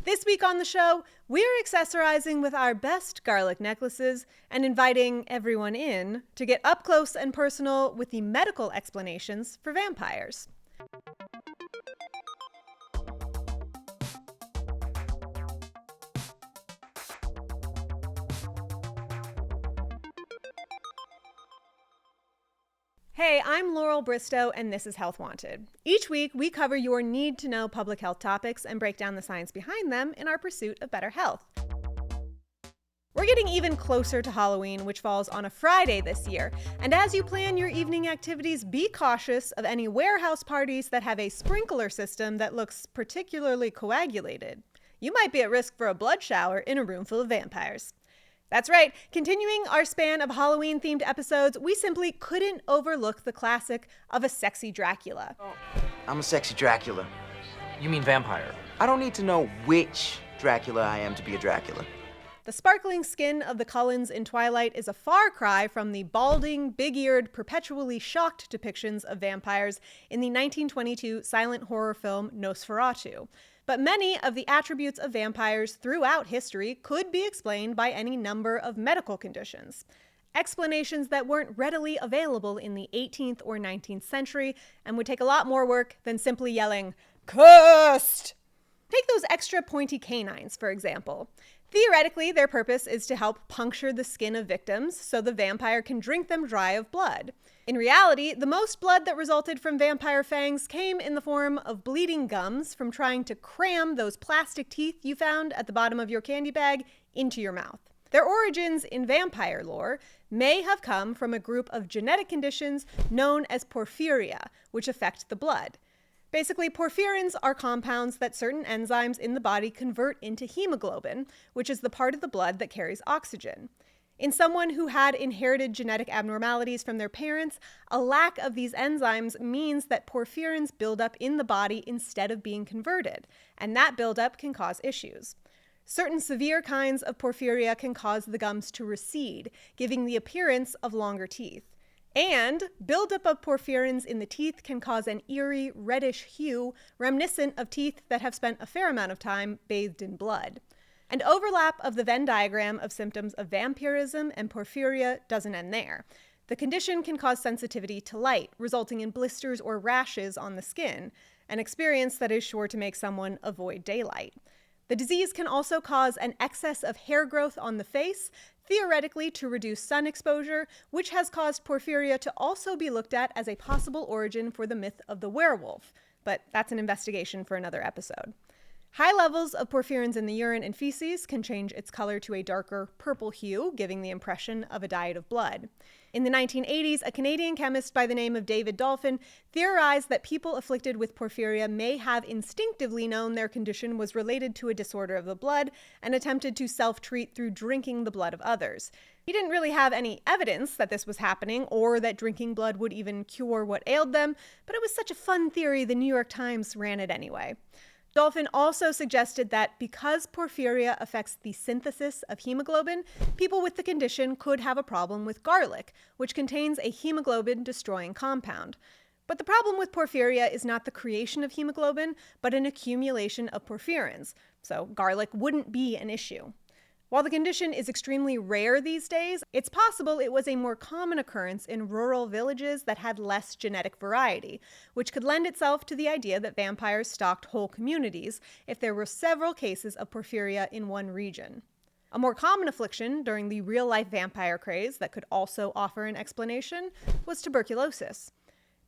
This week on the show, we're accessorizing with our best garlic necklaces and inviting everyone in to get up close and personal with the medical explanations for vampires. Hey, I'm Laurel Bristow, and this is Health Wanted. Each week, we cover your need-to-know public health topics and break down the science behind them in our pursuit of better health. We're getting even closer to Halloween, which falls on a Friday this year. And as you plan your evening activities, be cautious of any warehouse parties that have a sprinkler system that looks particularly coagulated. You might be at risk for a blood shower in a room full of vampires. That's right, continuing our span of Halloween-themed episodes, we simply couldn't overlook the classic of a sexy Dracula. I'm a sexy Dracula. You mean vampire? I don't need to know which Dracula I am to be a Dracula. The sparkling skin of the Cullens in Twilight is a far cry from the balding, big-eared, perpetually shocked depictions of vampires in the 1922 silent horror film Nosferatu. But many of the attributes of vampires throughout history could be explained by any number of medical conditions. Explanations that weren't readily available in the 18th or 19th century and would take a lot more work than simply yelling, "Cursed!" Take those extra pointy canines, for example. Theoretically, their purpose is to help puncture the skin of victims so the vampire can drink them dry of blood. In reality, the most blood that resulted from vampire fangs came in the form of bleeding gums from trying to cram those plastic teeth you found at the bottom of your candy bag into your mouth. Their origins in vampire lore may have come from a group of genetic conditions known as porphyria, which affect the blood. Basically, porphyrins are compounds that certain enzymes in the body convert into hemoglobin, which is the part of the blood that carries oxygen. In someone who had inherited genetic abnormalities from their parents, a lack of these enzymes means that porphyrins build up in the body instead of being converted, and that buildup can cause issues. Certain severe kinds of porphyria can cause the gums to recede, giving the appearance of longer teeth. And buildup of porphyrins in the teeth can cause an eerie, reddish hue reminiscent of teeth that have spent a fair amount of time bathed in blood. An overlap of the Venn diagram of symptoms of vampirism and porphyria doesn't end there. The condition can cause sensitivity to light, resulting in blisters or rashes on the skin, an experience that is sure to make someone avoid daylight. The disease can also cause an excess of hair growth on the face, theoretically to reduce sun exposure, which has caused porphyria to also be looked at as a possible origin for the myth of the werewolf. But that's an investigation for another episode. High levels of porphyrins in the urine and feces can change its color to a darker purple hue, giving the impression of a diet of blood. In the 1980s, a Canadian chemist by the name of David Dolphin theorized that people afflicted with porphyria may have instinctively known their condition was related to a disorder of the blood and attempted to self-treat through drinking the blood of others. He didn't really have any evidence that this was happening or that drinking blood would even cure what ailed them, but it was such a fun theory the New York Times ran it anyway. Dolphin also suggested that because porphyria affects the synthesis of hemoglobin, people with the condition could have a problem with garlic, which contains a hemoglobin-destroying compound. But the problem with porphyria is not the creation of hemoglobin, but an accumulation of porphyrins, so garlic wouldn't be an issue. While the condition is extremely rare these days, it's possible it was a more common occurrence in rural villages that had less genetic variety, which could lend itself to the idea that vampires stalked whole communities if there were several cases of porphyria in one region. A more common affliction during the real-life vampire craze that could also offer an explanation was tuberculosis.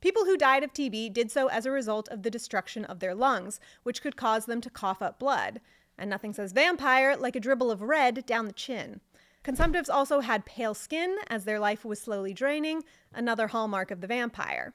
People who died of TB did so as a result of the destruction of their lungs, which could cause them to cough up blood. And nothing says vampire like a dribble of red down the chin. Consumptives also had pale skin as their life was slowly draining, another hallmark of the vampire.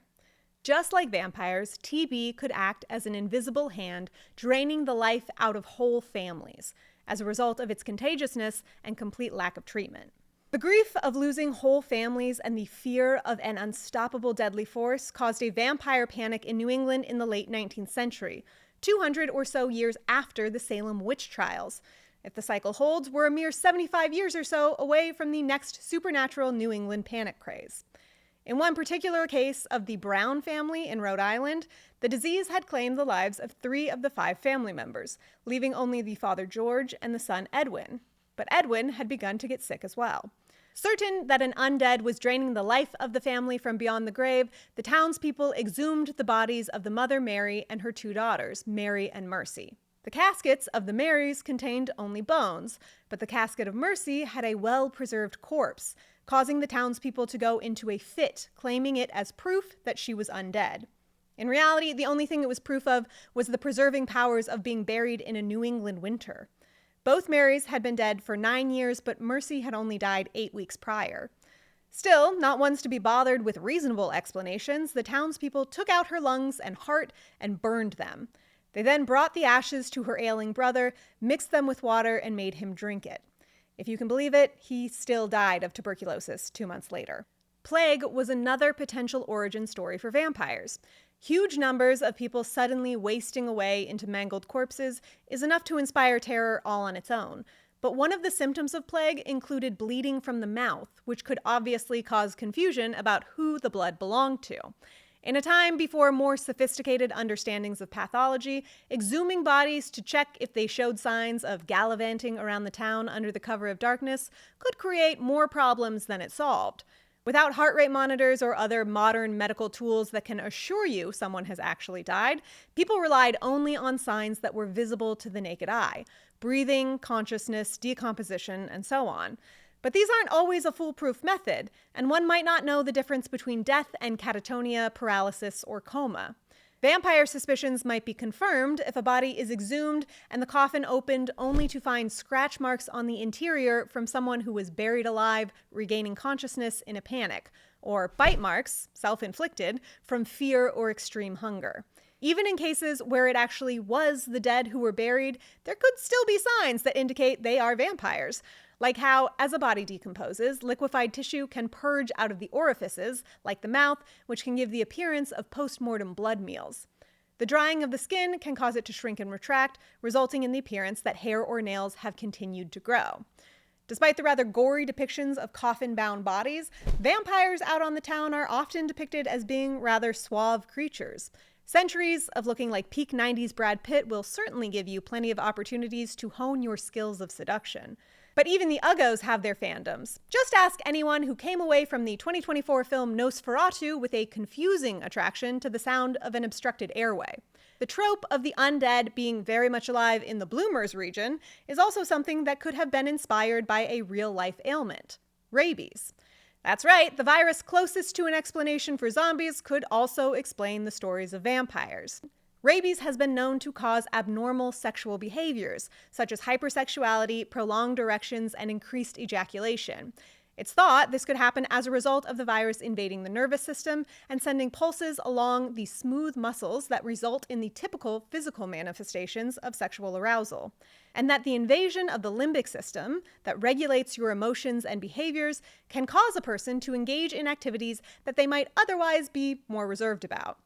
Just like vampires, TB could act as an invisible hand, draining the life out of whole families as a result of its contagiousness and complete lack of treatment. The grief of losing whole families and the fear of an unstoppable deadly force caused a vampire panic in New England in the late 19th century, 200 or so years after the Salem witch trials. If the cycle holds, we're a mere 75 years or so away from the next supernatural New England panic craze. In one particular case of the Brown family in Rhode Island, the disease had claimed the lives of 3 of the 5 family members, leaving only the father George and the son Edwin. But Edwin had begun to get sick as well. Certain that an undead was draining the life of the family from beyond the grave, the townspeople exhumed the bodies of the mother Mary and her 2 daughters, Mary and Mercy. The caskets of the Marys contained only bones, but the casket of Mercy had a well-preserved corpse, causing the townspeople to go into a fit, claiming it as proof that she was undead. In reality, the only thing it was proof of was the preserving powers of being buried in a New England winter. Both Marys had been dead for 9 years, but Mercy had only died 8 weeks prior. Still, not ones to be bothered with reasonable explanations, the townspeople took out her lungs and heart and burned them. They then brought the ashes to her ailing brother, mixed them with water, and made him drink it. If you can believe it, he still died of tuberculosis 2 months later. Plague was another potential origin story for vampires. Huge numbers of people suddenly wasting away into mangled corpses is enough to inspire terror all on its own. But one of the symptoms of plague included bleeding from the mouth, which could obviously cause confusion about who the blood belonged to. In a time before more sophisticated understandings of pathology, exhuming bodies to check if they showed signs of gallivanting around the town under the cover of darkness could create more problems than it solved. Without heart rate monitors or other modern medical tools that can assure you someone has actually died, people relied only on signs that were visible to the naked eye: breathing, consciousness, decomposition, and so on. But these aren't always a foolproof method, and one might not know the difference between death and catatonia, paralysis, or coma. Vampire suspicions might be confirmed if a body is exhumed and the coffin opened only to find scratch marks on the interior from someone who was buried alive, regaining consciousness in a panic, or bite marks, self-inflicted, from fear or extreme hunger. Even in cases where it actually was the dead who were buried, there could still be signs that indicate they are vampires. Like how, as a body decomposes, liquefied tissue can purge out of the orifices, like the mouth, which can give the appearance of post-mortem blood meals. The drying of the skin can cause it to shrink and retract, resulting in the appearance that hair or nails have continued to grow. Despite the rather gory depictions of coffin-bound bodies, vampires out on the town are often depicted as being rather suave creatures. Centuries of looking like peak 90s Brad Pitt will certainly give you plenty of opportunities to hone your skills of seduction. But even the Uggos have their fandoms. Just ask anyone who came away from the 2024 film Nosferatu with a confusing attraction to the sound of an obstructed airway. The trope of the undead being very much alive in the Bloomers region is also something that could have been inspired by a real-life ailment: rabies. That's right, the virus closest to an explanation for zombies could also explain the stories of vampires. Rabies has been known to cause abnormal sexual behaviors, such as hypersexuality, prolonged erections, and increased ejaculation. It's thought this could happen as a result of the virus invading the nervous system and sending pulses along the smooth muscles that result in the typical physical manifestations of sexual arousal. And that the invasion of the limbic system, that regulates your emotions and behaviors, can cause a person to engage in activities that they might otherwise be more reserved about.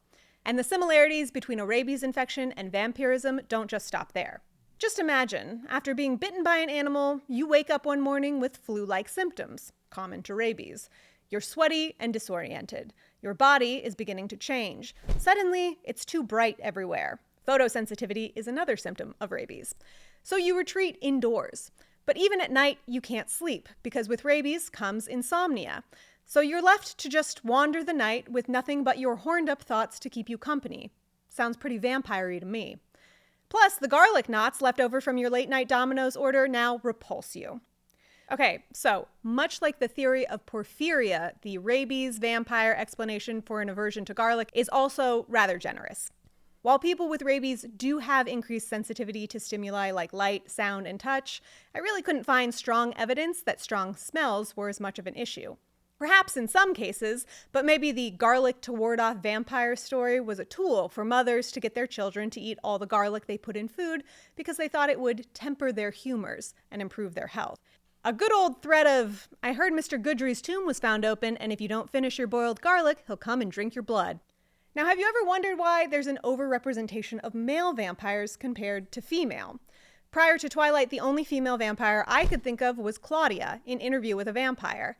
And the similarities between a rabies infection and vampirism don't just stop there. Just imagine, after being bitten by an animal, you wake up one morning with flu-like symptoms, common to rabies. You're sweaty and disoriented. Your body is beginning to change. Suddenly, it's too bright everywhere. Photosensitivity is another symptom of rabies. So you retreat indoors. But even at night, you can't sleep, because with rabies comes insomnia. So you're left to just wander the night with nothing but your horned-up thoughts to keep you company. Sounds pretty vampire-y to me. Plus, the garlic knots left over from your late-night Domino's order now repulse you. Okay, so much like the theory of porphyria, the rabies vampire explanation for an aversion to garlic is also rather generous. While people with rabies do have increased sensitivity to stimuli like light, sound, and touch, I really couldn't find strong evidence that strong smells were as much of an issue. Perhaps in some cases, but maybe the garlic to ward off vampire story was a tool for mothers to get their children to eat all the garlic they put in food because they thought it would temper their humors and improve their health. A good old thread of, I heard Mr. Goodry's tomb was found open, and if you don't finish your boiled garlic, he'll come and drink your blood. Now, have you ever wondered why there's an overrepresentation of male vampires compared to female? Prior to Twilight, the only female vampire I could think of was Claudia in Interview with a Vampire.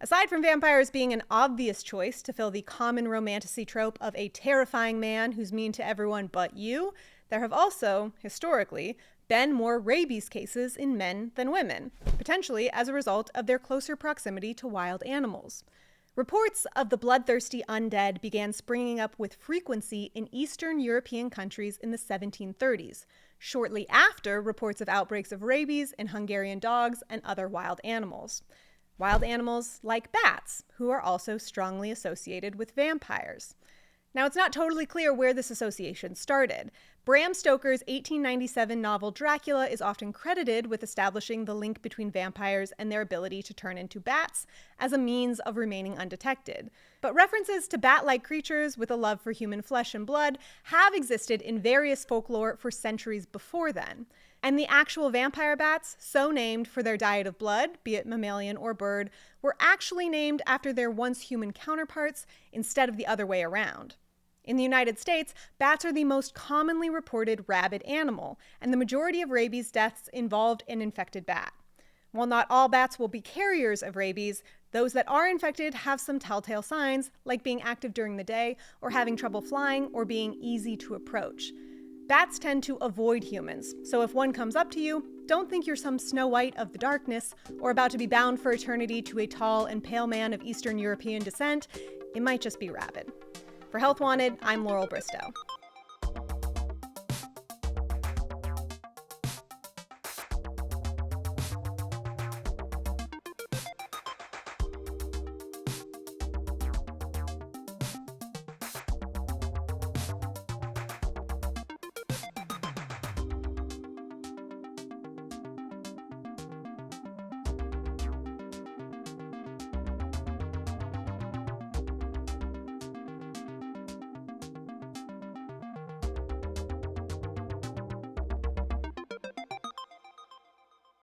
Aside from vampires being an obvious choice to fill the common romantasy trope of a terrifying man who's mean to everyone but you, there have also, historically, been more rabies cases in men than women, potentially as a result of their closer proximity to wild animals. Reports of the bloodthirsty undead began springing up with frequency in Eastern European countries in the 1730s, shortly after reports of outbreaks of rabies in Hungarian dogs and other wild animals. Wild animals like bats, who are also strongly associated with vampires. Now, it's not totally clear where this association started. Bram Stoker's 1897 novel Dracula is often credited with establishing the link between vampires and their ability to turn into bats as a means of remaining undetected. But references to bat-like creatures with a love for human flesh and blood have existed in various folklore for centuries before then. And the actual vampire bats, so named for their diet of blood, be it mammalian or bird, were actually named after their once human counterparts instead of the other way around. In the United States, bats are the most commonly reported rabid animal, and the majority of rabies deaths involved an infected bat. While not all bats will be carriers of rabies, those that are infected have some telltale signs, like being active during the day, or having trouble flying, or being easy to approach. Bats tend to avoid humans, so if one comes up to you, don't think you're some Snow White of the darkness, or about to be bound for eternity to a tall and pale man of Eastern European descent. It might just be rabid. For Health Wanted, I'm Laurel Bristow.